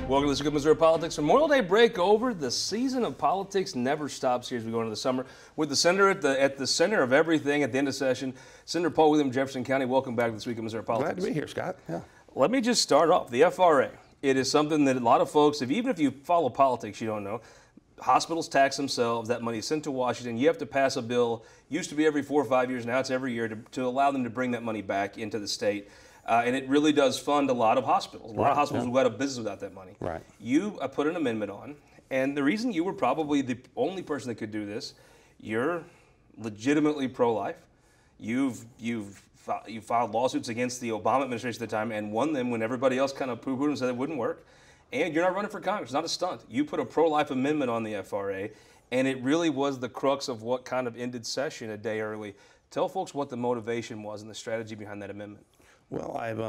Welcome to this Good Missouri Politics. Memorial Day break over. The season of politics never stops here as we go into the summer. With the senator at the center of everything at the end of session, Senator Paul Wieland, Jefferson County. Welcome back to this week of Missouri Politics. Glad to be here, Scott. Yeah. Let me just start off. The FRA. It is something that a lot of folks, even if you follow politics, you don't know. Hospitals tax themselves. That money is sent to Washington. You have to pass a bill. Used to be every 4 or 5 years. Now it's every year to allow them to bring that money back into the state. And it really does fund a lot of hospitals. A lot of hospitals go out of business without that money. Right. You put an amendment on, and the reason you were probably the only person that could do this, you're legitimately pro-life. You've filed lawsuits against the Obama administration at the time and won them when everybody else kind of poo-pooed and said it wouldn't work. And you're not running for Congress. It's not a stunt. You put a pro-life amendment on the FRA, and it really was the crux of what kind of ended session a day early. Tell folks what the motivation was and the strategy behind that amendment. Well, I've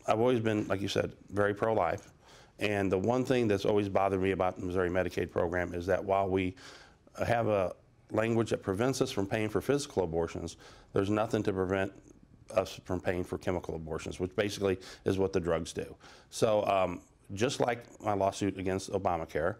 always been, like you said, very pro-life. And the one thing that's always bothered me about the Missouri Medicaid program is that while we have a language that prevents us from paying for physical abortions, there's nothing to prevent us from paying for chemical abortions, which basically is what the drugs do. So just like my lawsuit against Obamacare,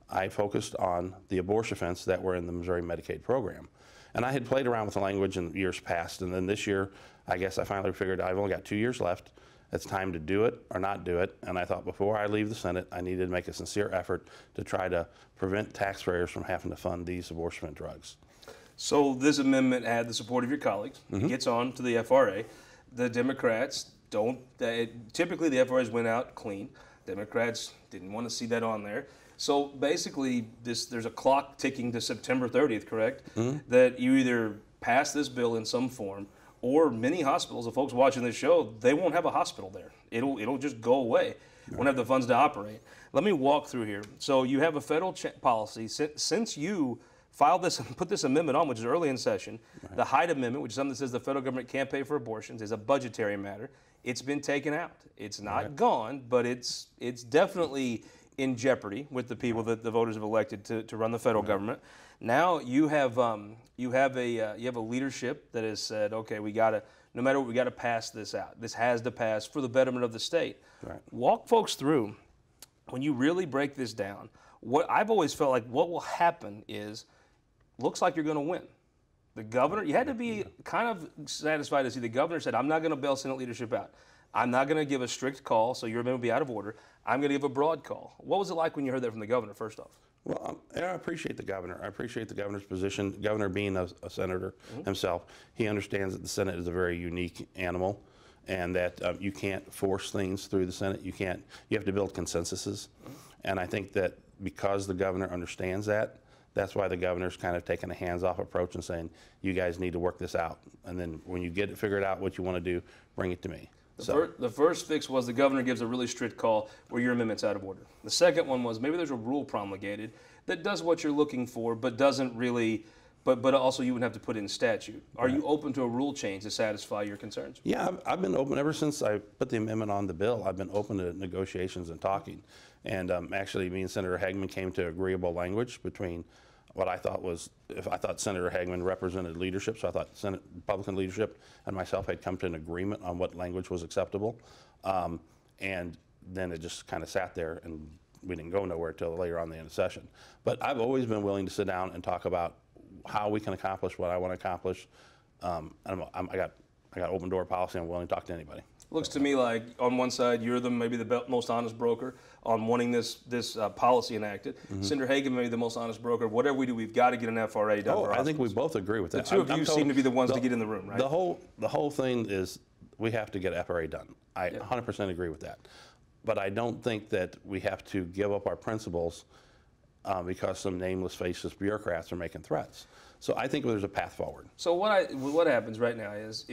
I focused on the abortion offense that were in the Missouri Medicaid program. And I had played around with the language in years past, and then this year, I guess I finally figured I've only got 2 years left. It's time to do it or not do it. And I thought before I leave the Senate, I needed to make a sincere effort to try to prevent taxpayers from having to fund these abortion drugs. So this amendment had the support of your colleagues. It gets on to the FRA. The Democrats don't, typically the FRAs went out clean. Democrats didn't want to see that on there. So basically, there's a clock ticking to September 30th, correct? That you either pass this bill in some form, or many hospitals, the folks watching this show, they won't have a hospital there. It'll just go away. Won't have the funds to operate. Let me walk through here. So you have a federal policy. Since you filed this and put this amendment on, which is early in session, the Hyde Amendment, which is something that says the federal government can't pay for abortions, is a budgetary matter. It's been taken out. It's not gone, but it's definitely in jeopardy with the people that the voters have elected to run the federal government. Now you have a leadership that has said, okay, no matter what, we gotta pass this out. This has to pass for the betterment of the state. Right. Walk folks through, when you really break this down, what I've always felt like what will happen is, looks like you're gonna win. The governor, you had to be kind of satisfied to see the governor said, I'm not gonna bail Senate leadership out. I'm not gonna give a strict call, so your amendment will be out of order. I'm gonna give a broad call. What was it like when you heard that from the governor, first off? Well, I appreciate the governor. I appreciate the governor's position. The governor being a senator himself, he understands that the Senate is a very unique animal and that you can't force things through the Senate. You have to build consensuses. And I think that because the governor understands that, that's why the governor's kind of taking a hands-off approach and saying, you guys need to work this out. And then when you get it figured out what you want to do, bring it to me. The first fix was the governor gives a really strict call where your amendment's out of order. The second one was maybe there's a rule promulgated that does what you're looking for, but doesn't really, but also you would have to put in statute. Are you open to a rule change to satisfy your concerns? Yeah, I've been open ever since I put the amendment on the bill. I've been open to negotiations and talking. And actually, me and Senator Hagman came to agreeable language between what I thought was, I thought Senator Hagman represented leadership, so I thought Senate Republican leadership and myself had come to an agreement on what language was acceptable. And then it just kind of sat there and we didn't go nowhere until later on in the end of session. But I've always been willing to sit down and talk about how we can accomplish what I want to accomplish. I got open door policy. I'm willing to talk to anybody. Looks to me like on one side you're maybe the most honest broker on wanting this policy enacted. Senator Hagan may be the most honest broker. Whatever we do, we've got to get an FRA done. I think we both agree with that. The two of you seem to be the ones to get in the room, right? The whole thing is we have to get FRA done. I 100% agree with that. But I don't think that we have to give up our principles because some nameless, faceless bureaucrats are making threats. So I think there's a path forward. So what happens right now is,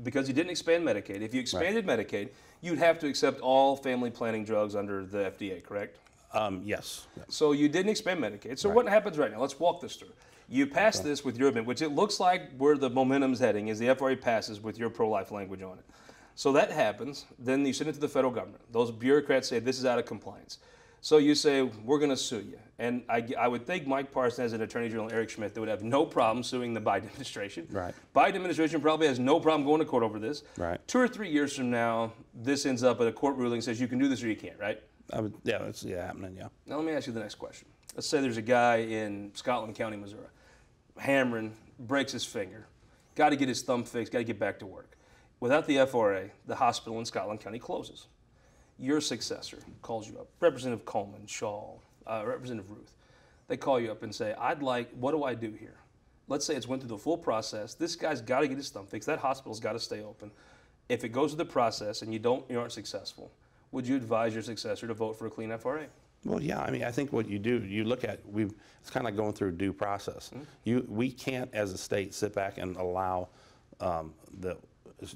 because you didn't expand Medicaid, if you expanded Medicaid, you'd have to accept all family planning drugs under the FDA, correct? Yes. So you didn't expand Medicaid. So what happens right now? Let's walk this through. You pass this with your amendment, which it looks like where the momentum's heading is the FRA passes with your pro-life language on it. So that happens. Then you send it to the federal government. Those bureaucrats say this is out of compliance. So you say, we're going to sue you. And I would think Mike Parsons and Attorney General Eric Schmidt, they would have no problem suing the Biden administration. Right. Biden administration probably has no problem going to court over this. Right. 2 or 3 years from now, this ends up at a court ruling that says you can do this or you can't, right? Yeah, it's happening, yeah. Now let me ask you the next question. Let's say there's a guy in Scotland County, Missouri, hammering, breaks his finger, got to get his thumb fixed, got to get back to work. Without the FRA, the hospital in Scotland County closes. Your successor calls you up, Representative Coleman, Shaw, Representative Ruth. They call you up and say, what do I do here? Let's say it's went through the full process. This guy's got to get his thumb fixed. That hospital's got to stay open. If it goes through the process and you aren't successful, would you advise your successor to vote for a clean FRA? Well, yeah. I mean, I think what you do, you look at, it's kind of like going through due process. We can't, as a state, sit back and allow the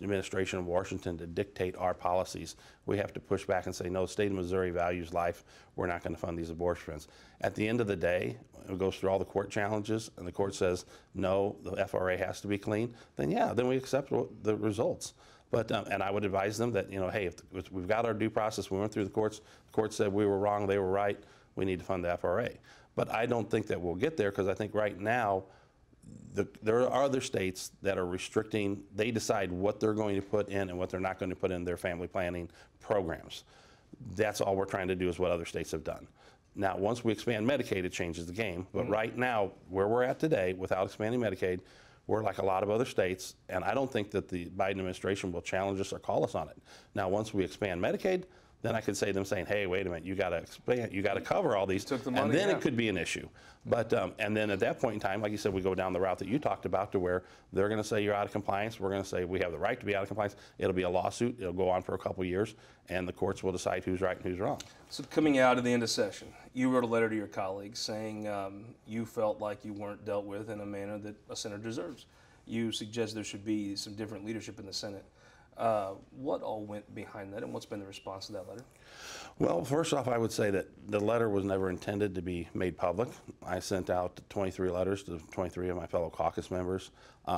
administration of Washington to dictate our policies. We have to push back and say, no, the state of Missouri values life. We're not going to fund these abortions. At the end of the day, it goes through all the court challenges, and the court says, no, the FRA has to be clean, then yeah, then we accept the results. But, and I would advise them that, hey, if we've got our due process, we went through the courts said we were wrong, they were right, we need to fund the FRA. But I don't think that we'll get there, because I think right now, there are other states that are restricting, they decide what they're going to put in and what they're not going to put in their family planning programs. That's all we're trying to do, is what other states have done. Now, once we expand Medicaid, it changes the game. But right now, where we're at today, without expanding Medicaid, we're like a lot of other states, and I don't think that the Biden administration will challenge us or call us on it. Now, once we expand Medicaid, then I could say to them saying, hey, wait a minute, you got to expand, you got to cover all these, took the money, and then it could be an issue. But, and then at that point in time, like you said, we go down the route that you talked about, to where they're going to say you're out of compliance, we're going to say we have the right to be out of compliance, it'll be a lawsuit, it'll go on for a couple of years, and the courts will decide who's right and who's wrong. So coming out of the end of session, you wrote a letter to your colleagues saying you felt like you weren't dealt with in a manner that a senator deserves. You suggest there should be some different leadership in the Senate. What all went behind that, and what's been the response to that letter? Well, first off, I would say that the letter was never intended to be made public. I sent out 23 letters to 23 of my fellow caucus members.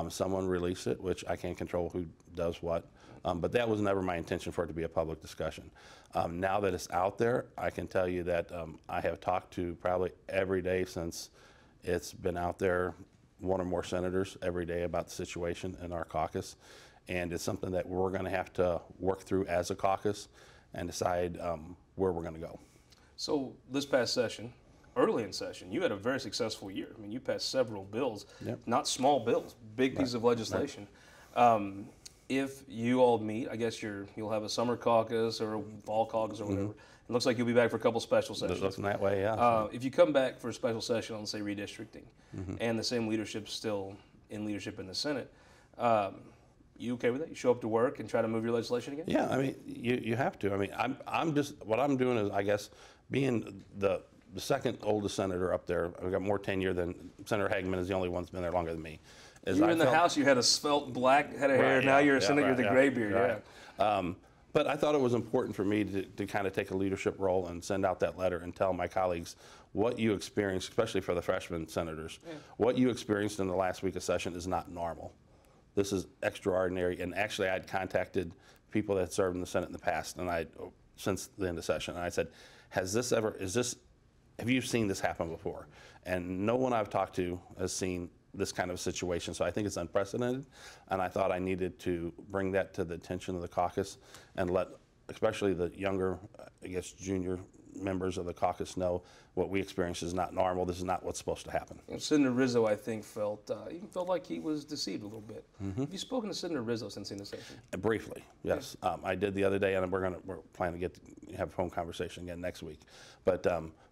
Someone released it, which I can't control who does what, but that was never my intention, for it to be a public discussion. Now that it's out there, I can tell you that I have talked to probably every day since it's been out there, one or more senators every day about the situation in our caucus. And it's something that we're going to have to work through as a caucus and decide where we're going to go. So this past session, early in session, you had a very successful year. I mean, you passed several bills, not small bills, big pieces of legislation. If you all meet, I guess you'll have a summer caucus or a fall caucus or whatever. It looks like you'll be back for a couple special sessions. Looking that way, yeah. If you come back for a special session on, say, redistricting, and the same leadership's still in leadership in the Senate, you okay with that? You show up to work and try to move your legislation again? Yeah, I mean, you have to. I mean, I'm just, what I'm doing is, I guess, being the second oldest senator up there, I've got more tenure than Senator Hagman is the only one that's been there longer than me. You were in the House, you had a svelte black head of hair, now you're a senator with a gray beard, But I thought it was important for me to kind of take a leadership role and send out that letter and tell my colleagues what you experienced, especially for the freshman senators, what you experienced in the last week of session is not normal. This is extraordinary, and actually I'd contacted people that served in the Senate in the past, and since the end of session, and I said, have you seen this happen before? And no one I've talked to has seen this kind of situation, so I think it's unprecedented, and I thought I needed to bring that to the attention of the caucus and let, especially the younger, I guess, junior members of the caucus know what we experienced is not normal. This is not what's supposed to happen. And Senator Rizzo, I think, felt like he was deceived a little bit. Have you spoken to Senator Rizzo since the end of session? Briefly, yes. I did the other day, and we're planning to have a phone conversation again next week. But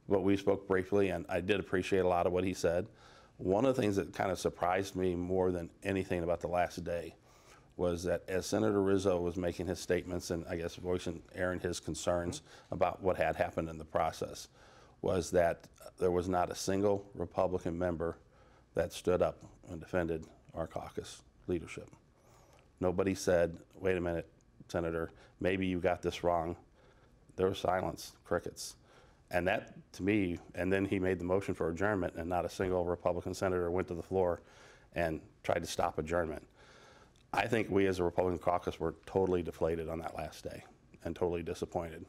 we spoke briefly, and I did appreciate a lot of what he said. One of the things that kind of surprised me more than anything about the last day was that as Senator Rizzo was making his statements and I guess airing his concerns about what had happened in the process, was that there was not a single Republican member that stood up and defended our caucus leadership. Nobody said, wait a minute, Senator, maybe you got this wrong. There was silence, crickets. And that, to me, and then he made the motion for adjournment, and not a single Republican senator went to the floor and tried to stop adjournment. I think we as a Republican caucus were totally deflated on that last day and totally disappointed.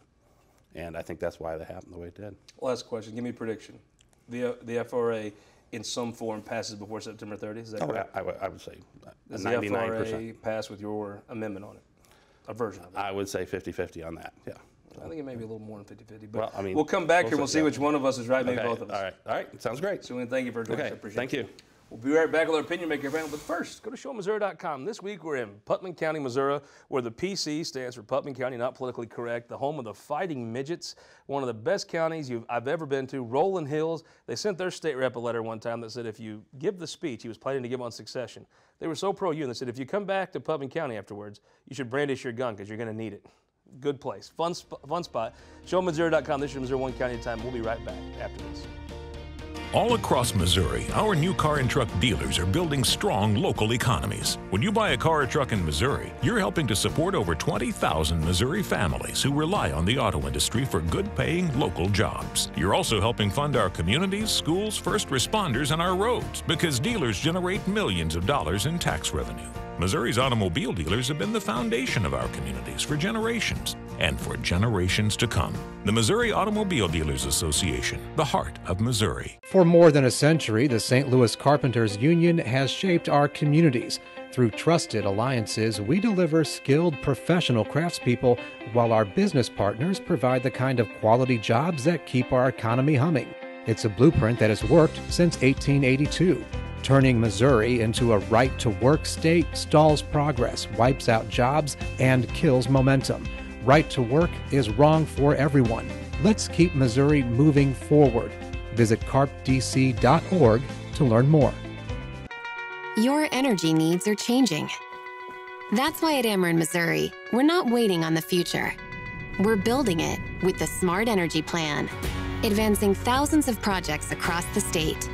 And I think that's why that happened the way it did. Last question, give me a prediction. The FRA in some form passes before September 30th, is that correct? I would say 99%. Does the FRA pass with your amendment on it, a version of it? I would say 50-50 on that, yeah. I think it may be a little more than 50-50. But Well, I mean, we'll come back here and we'll see which one of us is right, maybe Okay. both of us. All right. Sounds great. So thank you for joining us. Okay. I appreciate Thank it. you. We'll be right back with our Opinion Maker panel, but first, go to showmissouri.com. This week we're in Putnam County, Missouri, where the PC stands for Putnam County, not politically correct, the home of the Fighting Midgets, one of the best counties I've ever been to, Rolling Hills. They sent their state rep a letter one time that said if you give the speech he was planning to give on succession, they were so pro you, and they said if you come back to Putnam County afterwards, you should brandish your gun because you're going to need it. Good place. Fun spot. Showmissouri.com. This is Missouri one county at a time. We'll be right back after this. All across Missouri, our new car and truck dealers are building strong local economies. When you buy a car or truck in Missouri, you're helping to support over 20,000 Missouri families who rely on the auto industry for good-paying local jobs. You're also helping fund our communities, schools, first responders, and our roads because dealers generate millions of dollars in tax revenue. Missouri's automobile dealers have been the foundation of our communities for generations and for generations to come. The Missouri Automobile Dealers Association, the heart of Missouri. For more than a century, the St. Louis Carpenters Union has shaped our communities. Through trusted alliances, we deliver skilled professional craftspeople while our business partners provide the kind of quality jobs that keep our economy humming. It's a blueprint that has worked since 1882. Turning Missouri into a right-to-work state stalls progress, wipes out jobs, and kills momentum. Right to work is wrong for everyone. Let's keep Missouri moving forward. Visit carpdc.org to learn more. Your energy needs are changing. That's why at Ameren, Missouri, we're not waiting on the future. We're building it with the Smart Energy Plan, advancing thousands of projects across the state,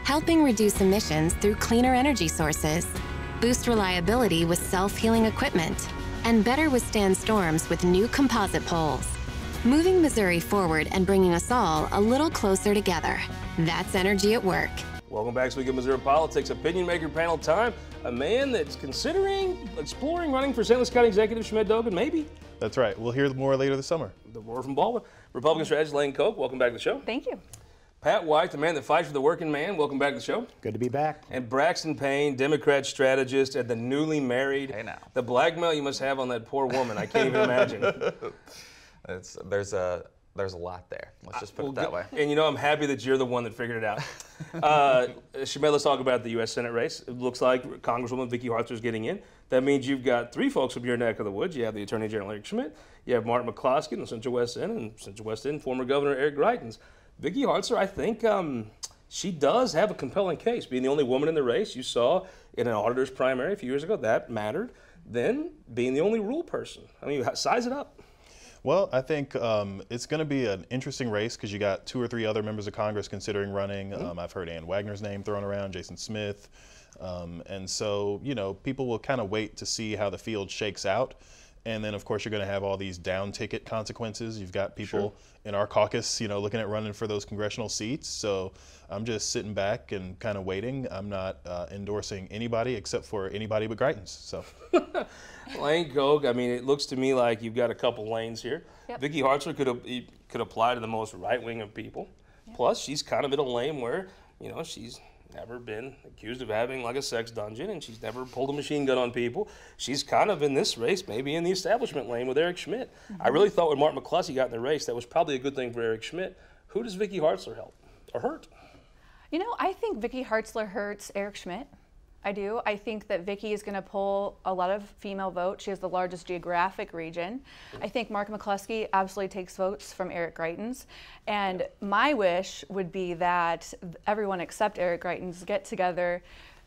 helping reduce emissions through cleaner energy sources, boost reliability with self-healing equipment, and better withstand storms with new composite poles. Moving Missouri forward and bringing us all a little closer together. That's energy at work. Welcome back to Week of Missouri Politics, Opinion Maker panel time. A man that's exploring running for St. Louis County Executive, Schmidt Dogan, maybe. That's right. We'll hear more later this summer. The word from Baldwin. Republican strategist Lane Koch, welcome back to the show. Thank you. Pat White, the man that fights for the working man, welcome back to the show. Good to be back. And Braxton Payne, Democrat strategist and the newly married. Hey now. The blackmail you must have on that poor woman, I can't even imagine. There's a lot there. Let's just put it that way. And you know, I'm happy that you're the one that figured it out. Schmidt, let's talk about the U.S. Senate race. It looks like Congresswoman Vicky Hartzler is getting in. That means you've got three folks from your neck of the woods. You have the Attorney General Eric Schmidt, you have Martin McCloskey in the Central West End, and Central West End former Governor Eric Greitens. Vicky Hartzler, I think she does have a compelling case. Being the only woman in the race, you saw in an auditor's primary a few years ago, that mattered. Then being the only rule person. I mean, size it up. Well, I think it's going to be an interesting race because you got 2 or 3 other members of Congress considering running. I've heard Ann Wagner's name thrown around, Jason Smith. And so, you know, people will kind of wait to see how the field shakes out. And then, of course, you're going to have all these down ticket consequences. You've got people in our caucus, you know, looking at running for those congressional seats. So I'm just sitting back and kind of waiting. I'm not endorsing anybody except for anybody but Greitens. So. Lane Koch, I mean, it looks to me like you've got a couple lanes here. Yep. Vicky Hartzler could apply to the most right-wing of people. Yep. Plus, she's kind of in a lane where, you know, she's never been accused of having like a sex dungeon, and she's never pulled a machine gun on people. She's kind of in this race, maybe in the establishment lane with Eric Schmidt. I really thought when Martin McCloskey got in the race, that was probably a good thing for Eric Schmidt. Who does Vicky Hartzler help or hurt? You know, I think Vicky Hartzler hurts Eric Schmidt. I do. I think that Vicky is going to pull a lot of female votes. She has the largest geographic region. I think Mark McCluskey absolutely takes votes from Eric Greitens. And my wish would be that everyone except Eric Greitens get together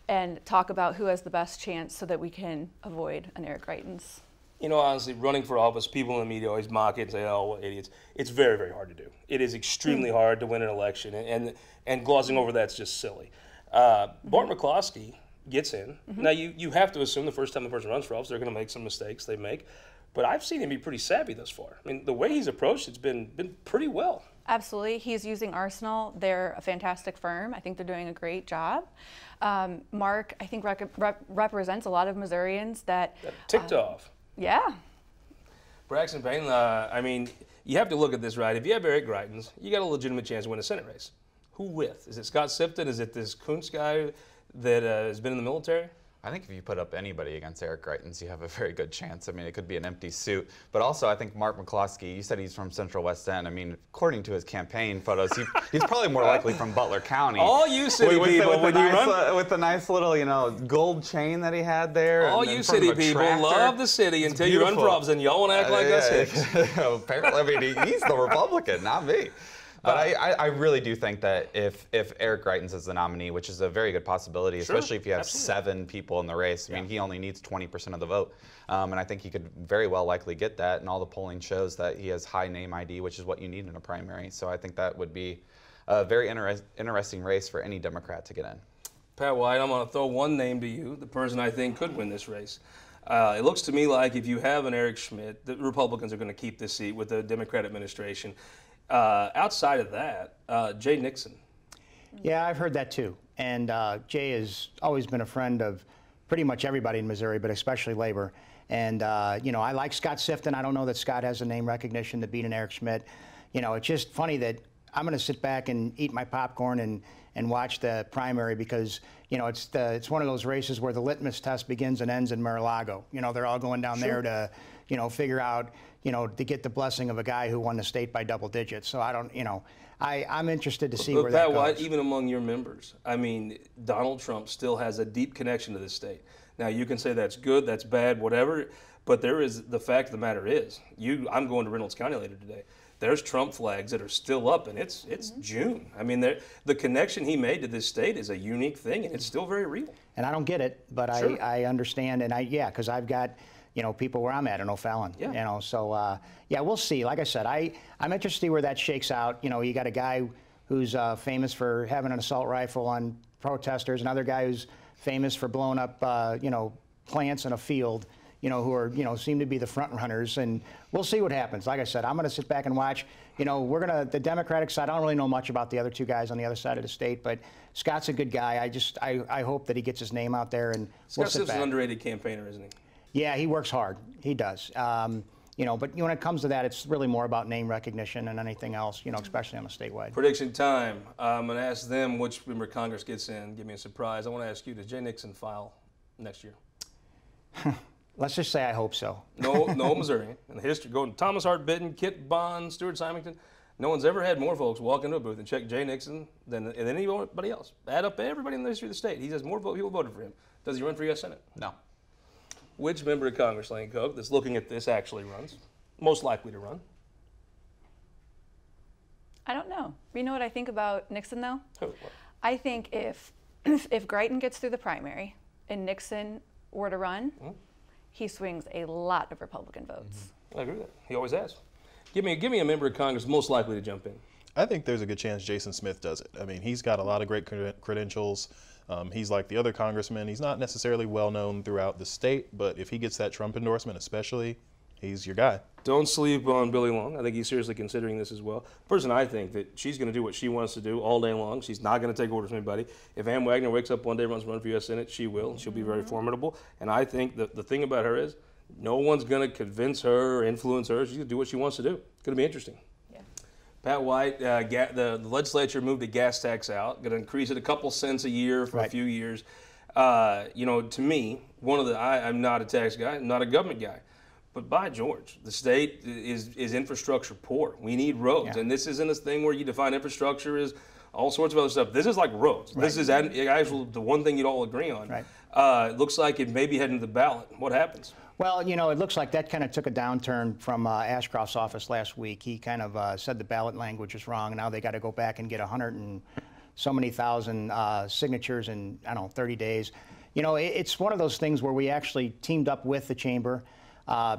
and talk about who has the best chance so that we can avoid an Eric Greitens. You know, honestly, running for office, people in the media always mock it and say, oh, what idiots. It's very, very hard to do. It is extremely hard to win an election, and glossing over that's just silly. Martin McCloskey gets in. Now, you have to assume the first time the person runs for office, they're going to make some mistakes they make. But I've seen him be pretty savvy thus far. I mean, the way he's approached it's been pretty well. Absolutely. He's using Arsenal. They're a fantastic firm. I think they're doing a great job. Mark, I think, represents a lot of Missourians that ticked off. Yeah. Braxton Payne, I mean, you have to look at this, right? If you have Eric Greitens, you got a legitimate chance to win a Senate race. Who with? Is it Scott Sipton? Is it this Kuntz guy that has been in the military? I think if you put up anybody against Eric Greitens, you have a very good chance. I mean, it could be an empty suit. But also, I think Mark McCloskey, you said he's from Central West End. I mean, according to his campaign photos, he's probably more likely from Butler County. All you city people, with the nice little, you know, gold chain that he had there. All you city people love the city until you run for office, and y'all want to act like us hicks. Apparently, I mean, he's the Republican, not me. But I really do think that if Eric Greitens is the nominee, which is a very good possibility, especially if you have 7 people in the race, I mean, he only needs 20% of the vote. And I think he could very well likely get that, and all the polling shows that he has high name ID, which is what you need in a primary. So I think that would be a very interesting race for any Democrat to get in. Pat White, I'm going to throw one name to you, the person I think could win this race. It looks to me like if you have an Eric Schmidt, the Republicans are going to keep this seat with the Democrat administration. Outside of that, Jay Nixon. Yeah, I've heard that too. And Jay has always been a friend of pretty much everybody in Missouri, but especially labor. And, you know, I like Scott Sifton. I don't know that Scott has the name recognition to beat an Eric Schmidt. You know, it's just funny that I'm going to sit back and eat my popcorn and watch the primary because, you know, it's one of those races where the litmus test begins and ends in Mar-a-Lago. You know, they're all going down there to, you know, figure out, you know, to get the blessing of a guy who won the state by double digits. So I don't, you know, I'm interested to see where that goes. Pat White, even among your members, I mean, Donald Trump still has a deep connection to this state. Now, you can say that's good, that's bad, whatever, but there is, the fact of the matter is, I'm going to Reynolds County later today. There's Trump flags that are still up, and it's June. I mean, the connection he made to this state is a unique thing, and it's still very real. And I don't get it, but I understand, and yeah, because I've got, you know, people where I'm at in O'Fallon. Yeah. You know, so yeah, we'll see. Like I said, I'm interested to see where that shakes out. You know, you got a guy who's famous for having an assault rifle on protesters, another guy who's famous for blowing up, you know, plants in a field. You know, who are, you know, seem to be the front runners, and we'll see what happens. Like I said, I'm going to sit back and watch. You know, the Democratic side, I don't really know much about the other 2 guys on the other side of the state, but Scott's a good guy. I hope that he gets his name out there, and we'll sit back. Scott's an underrated campaigner, isn't he? Yeah, he works hard. He does. You know, but when it comes to that, it's really more about name recognition than anything else, you know, especially on the statewide. Prediction time. I'm going to ask them which member of Congress gets in. Give me a surprise. I want to ask you, does Jay Nixon file next year? Let's just say I hope so. No Missouri. In the history, going Thomas Hart Benton, Kit Bond, Stuart Symington, no one's ever had more folks walk into a booth and check Jay Nixon than anybody else. Add up everybody in the history of the state. He has more people voted for him. Does he run for U.S. Senate? No. Which member of Congress, Lane Koch, that's looking at this actually runs? Most likely to run? I don't know. You know what I think about Nixon, though? What? I think if Greitens gets through the primary and Nixon were to run, he swings a lot of Republican votes. I agree with that. He always has. Give me a member of Congress most likely to jump in. I think there's a good chance Jason Smith does it. I mean, he's got a lot of great credentials. He's like the other congressmen. He's not necessarily well known throughout the state, but if he gets that Trump endorsement especially, he's your guy. Don't sleep on Billy Long. I think he's seriously considering this as well. Person, I think that she's going to do what she wants to do all day long. She's not going to take orders from anybody. If Ann Wagner wakes up one day and runs for U.S. Senate, she will. She'll be very formidable. And I think that the thing about her is no one's going to convince her or influence her. She's going to do what she wants to do. It's going to be interesting. Yeah. Pat White, the legislature moved the gas tax out, going to increase it a couple cents a year for a few years. You know, to me, I'm not a tax guy, I'm not a government guy. But by George, the state is infrastructure poor. We need roads. And this isn't a thing where you define infrastructure as all sorts of other stuff. This is like roads. This is actually the one thing you'd all agree on. It looks like it may be heading to the ballot. What happens? Well, you know, it looks like that kind of took a downturn from Ashcroft's office last week. He kind of said the ballot language is wrong. Now they got to go back and get 100 and so many thousand signatures in, I don't know, 30 days. You know, it's one of those things where we actually teamed up with the chamber.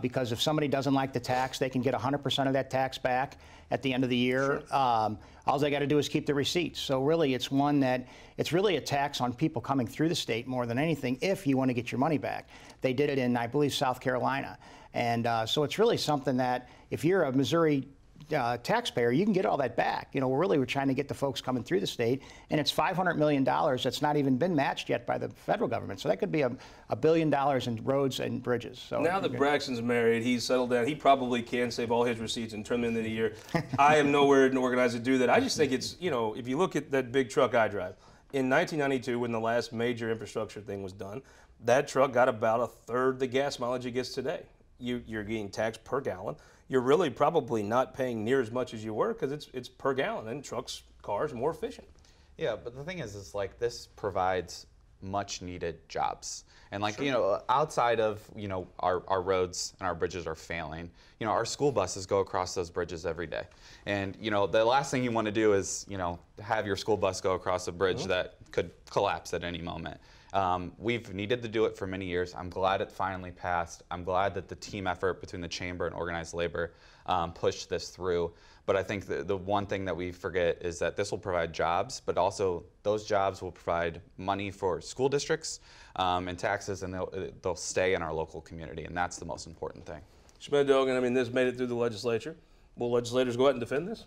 Because if somebody doesn't like the tax, they can get 100% of that tax back at the end of the year. All they got to do is keep the receipts. So really, it's one that it's really a tax on people coming through the state more than anything if you want to get your money back. They did it in, I believe, South Carolina. And so it's really something that if you're a Missouri taxpayer, you can get all that back. You know, we're trying to get the folks coming through the state, and it's $500 million that's not even been matched yet by the federal government. So that could be $1 billion in roads and bridges. So now that Braxton's married, he's settled down. He probably can save all his receipts and turn them in the year. I am nowhere organized to do that. I just think it's, you know, if you look at that big truck I drive, In 1992, when the last major infrastructure thing was done, that truck got about a third the gas mileage it gets today. You're getting taxed per gallon. You're really probably not paying near as much as you were because it's per gallon, and cars are more efficient. Yeah, but the thing is like this provides much needed jobs. And like, you know, outside of, you know, our roads and our bridges are failing, you know, our school buses go across those bridges every day. And, you know, the last thing you want to do is, you know, have your school bus go across a bridge that could collapse at any moment. We've needed to do it for many years. I'm glad it finally passed. I'm glad that the team effort between the chamber and organized labor pushed this through. But I think the one thing that we forget is that this will provide jobs, but also those jobs will provide money for school districts and taxes, and they'll stay in our local community, and that's the most important thing. Schmidt, Dogan, I mean, this made it through the legislature. Will legislators go out and defend this?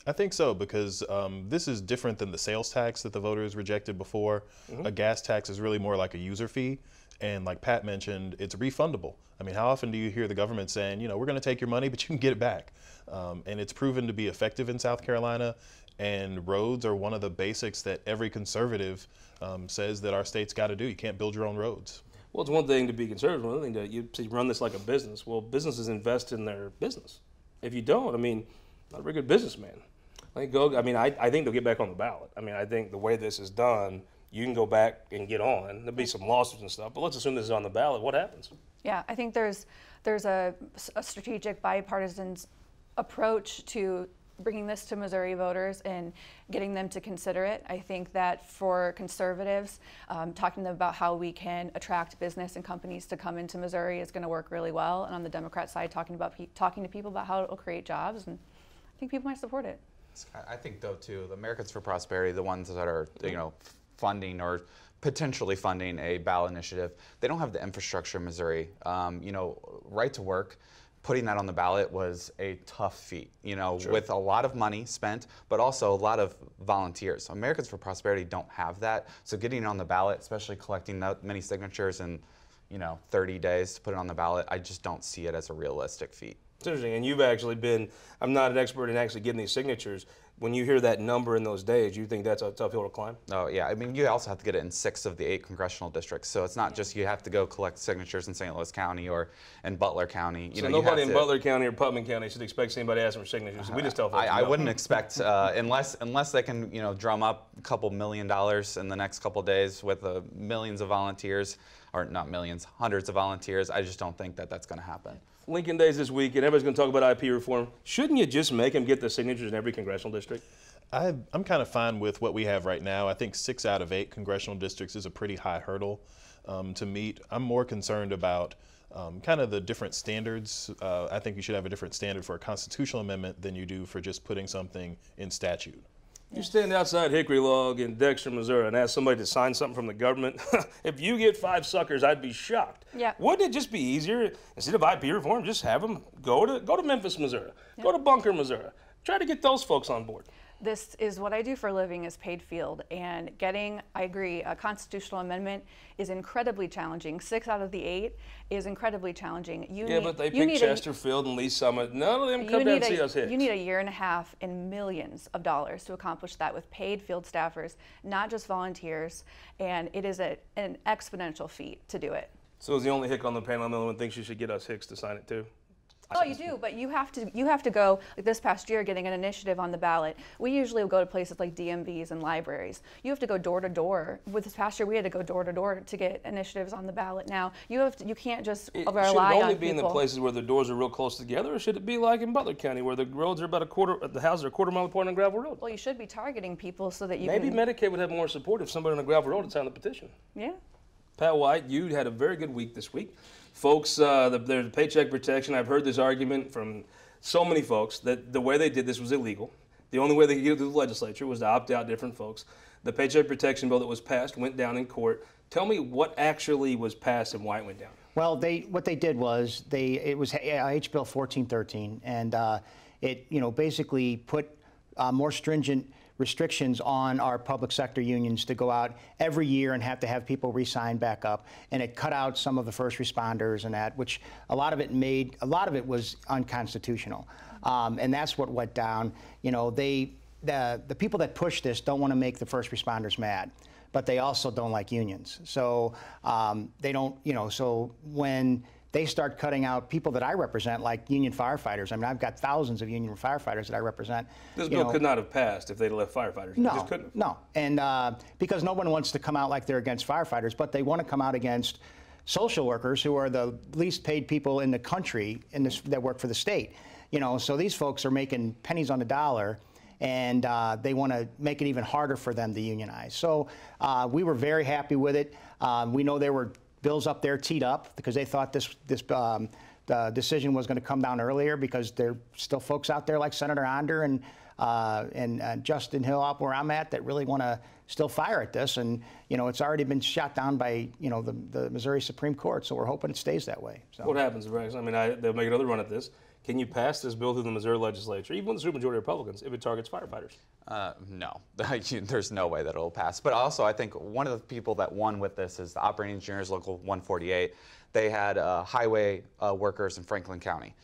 I think so, because this is different than the sales tax that the voters rejected before. A gas tax is really more like a user fee, and like Pat mentioned, it's refundable. I mean, how often do you hear the government saying, you know, we're going to take your money, but you can get it back? And it's proven to be effective in South Carolina, and roads are one of the basics that every conservative says that our state's got to do. You can't build your own roads. Well, it's one thing to be conservative, another thing to run this like a business. Well, businesses invest in their business. If you don't, I mean, not a very good businessman. I think they'll get back on the ballot. I mean, I think the way this is done, you can go back and get on. There'll be some lawsuits and stuff, but let's assume this is on the ballot. What happens? Yeah, I think there's a strategic bipartisan approach to bringing this to Missouri voters and getting them to consider it. I think that for conservatives, talking to them about how we can attract business and companies to come into Missouri is going to work really well. And on the Democrat side, talking to people about how it will create jobs, and I think people might support it. I think, though, too, the Americans for Prosperity, the ones that are, you know, funding or potentially funding a ballot initiative, they don't have the infrastructure in Missouri. You know, right to work, putting that on the ballot was a tough feat, you know, with a lot of money spent, but also a lot of volunteers. Americans for Prosperity don't have that, so getting it on the ballot, especially collecting that many signatures in, you know, 30 days to put it on the ballot, I just don't see it as a realistic feat. It's interesting, and you've actually been, I'm not an expert in actually getting these signatures. When you hear that number in those days, you think that's a tough hill to climb? Oh, yeah. I mean, you also have to get it in 6 of the 8 congressional districts. So it's not just you have to go collect signatures in St. Louis County or in Butler County. So nobody in Butler County or Putnam County should expect anybody asking for signatures. We just tell folks. I wouldn't expect, unless they can, you know, drum up a couple $1 million in the next couple days with millions of volunteers, or not millions, hundreds of volunteers. I just don't think that that's going to happen. Lincoln Days this week, and everybody's going to talk about IP reform. Shouldn't you just make them get the signatures in every congressional district? I'm kind of fine with what we have right now. I think 6 out of 8 congressional districts is a pretty high hurdle to meet. I'm more concerned about kind of the different standards. I think you should have a different standard for a constitutional amendment than you do for just putting something in statute. You stand outside Hickory Log in Dexter, Missouri, and ask somebody to sign something from the government. If you get 5 suckers, I'd be shocked. Yeah. Wouldn't it just be easier, instead of IP reform, just have them go to Memphis, Missouri, go to Bunker, Missouri. Try to get those folks on board. This is what I do for a living, is paid field, and getting, I agree, a constitutional amendment is incredibly challenging. 6 out of the 8 is incredibly challenging. But they pick Chesterfield and Lee Summit. None of them come down and see us hit. You need a year and a half and millions of dollars to accomplish that with paid field staffers, not just volunteers, and it is an exponential feat to do it. So is the only hick on the panel, I'm the only one who thinks you should get us hicks to sign it too? Oh, you do, but you have to go, like this past year, getting an initiative on the ballot. We usually go to places like DMVs and libraries. You have to go door to door. With this past year, we had to go door to door to get initiatives on the ballot. Now, you can't just rely on people. Should it only be in the places where the doors are real close together, or should it be like in Butler County, where the roads are about the houses are a quarter mile apart on a gravel road? Well, you should be targeting people so that you Maybe Medicaid would have more support if somebody on a gravel road had signed the petition. Yeah. Pat White, you had a very good week this week. Folks, there's paycheck protection. I've heard this argument from so many folks that the way they did this was illegal. The only way they could get it through the legislature was to opt out different folks. The paycheck protection bill that was passed went down in court. Tell me what actually was passed and why it went down. Well, what they did was it was H. Bill 1413, and it basically put more stringent restrictions on our public sector unions to go out every year and have to have people re-sign back up, and it cut out some of the first responders and that, which a lot of it was unconstitutional, and that's what went down. the people that push this don't want to make the first responders mad, but they also don't like unions. So they don't, so when they start cutting out people that I represent, like union firefighters. I mean, I've got thousands of union firefighters that I represent. This bill could not have passed if they'd left firefighters. No, it just couldn't have. No, and because no one wants to come out like they're against firefighters, but they want to come out against social workers, who are the least paid people in the country that work for the state. So these folks are making pennies on the dollar, and they want to make it even harder for them to unionize. So we were very happy with it. We know there were bills up there teed up because they thought this decision was going to come down earlier, because there are still folks out there like Senator Onder and Justin Hill up where I'm at that really want to still fire at this. And, it's already been shot down by, the Missouri Supreme Court. So we're hoping it stays that way. So. What happens, Braxton? I mean, they'll make another run at this. Can you pass this bill through the Missouri legislature, even with the supermajority of Republicans, if it targets firefighters? No, there's no way that it'll pass. But also, I think one of the people that won with this is the Operating Engineers Local 148. They had highway workers in Franklin County.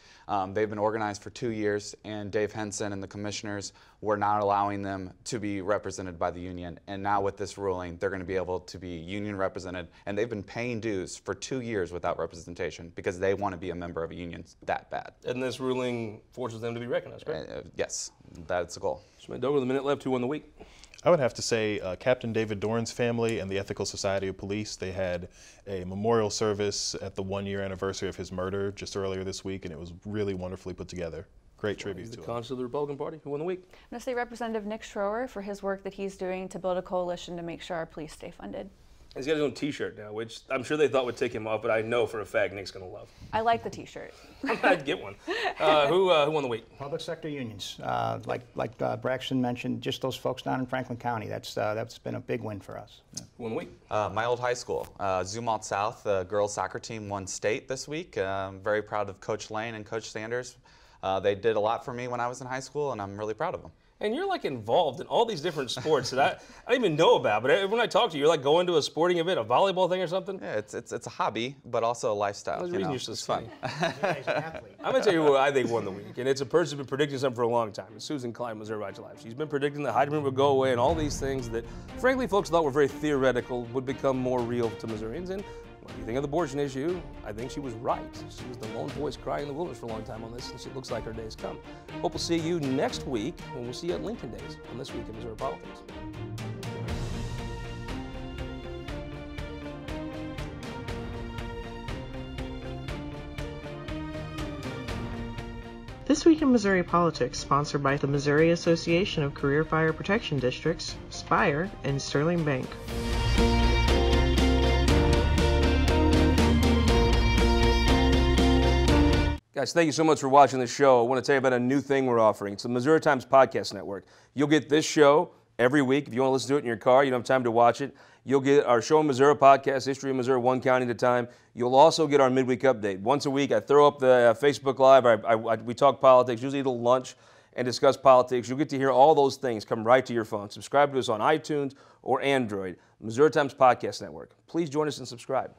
They've been organized for 2 years, and Dave Henson and the commissioners were not allowing them to be represented by the union. And now with this ruling, they're going to be able to be union represented, and they've been paying dues for 2 years without representation because they want to be a member of a union that bad. And this ruling forces them to be recognized, right? Yes, that's the goal. Dogan, with a minute left, who won the week? I would have to say Captain David Dorn's family and the Ethical Society of Police. They had a memorial service at the 1-year anniversary of his murder just earlier this week, and it was really wonderfully put together. Great tribute to him. The consul of the Republican Party, who won the week? I'm going to say Representative Nick Schroer for his work that he's doing to build a coalition to make sure our police stay funded. He's got his own T-shirt now, which I'm sure they thought would take him off, but I know for a fact Nick's going to love. I like the T-shirt. I'd get one. Who won the week? Public sector unions, like Braxton mentioned, just those folks down in Franklin County. That's been a big win for us. Who won the week? My old high school, Zumwalt South, the girls soccer team won state this week. I'm very proud of Coach Lane and Coach Sanders. They did a lot for me when I was in high school, and I'm really proud of them. And you're like involved in all these different sports that I don't even know about. But when I talk to you, you're like going to a sporting event, a volleyball thing or something. Yeah, it's a hobby, but also a lifestyle. There's a reason you're so skinny. He's an athlete. I'm going to tell you who I think won the week, and it's a person who's been predicting something for a long time. It's Susan Klein, Missouri Right to Life. She's been predicting that hydrogen would go away and all these things that, frankly, folks thought were very theoretical would become more real to Missourians. And when you think of the abortion issue, I think she was right. She was the lone voice crying in the wilderness for a long time on this, and it looks like her day's come. Hope we'll see you next week when we'll see you at Lincoln Days on This Week in Missouri Politics. This Week in Missouri Politics, sponsored by the Missouri Association of Career Fire Protection Districts, Spire, and Sterling Bank. Guys, thank you so much for watching this show. I want to tell you about a new thing we're offering. It's the Missouri Times Podcast Network. You'll get this show every week. If you want to listen to it in your car, you don't have time to watch it. You'll get our Show in Missouri podcast, History of Missouri, one county at a time. You'll also get our midweek update. Once a week, I throw up the Facebook Live. We talk politics, usually eat a lunch and discuss politics. You'll get to hear all those things come right to your phone. Subscribe to us on iTunes or Android. Missouri Times Podcast Network. Please join us and subscribe.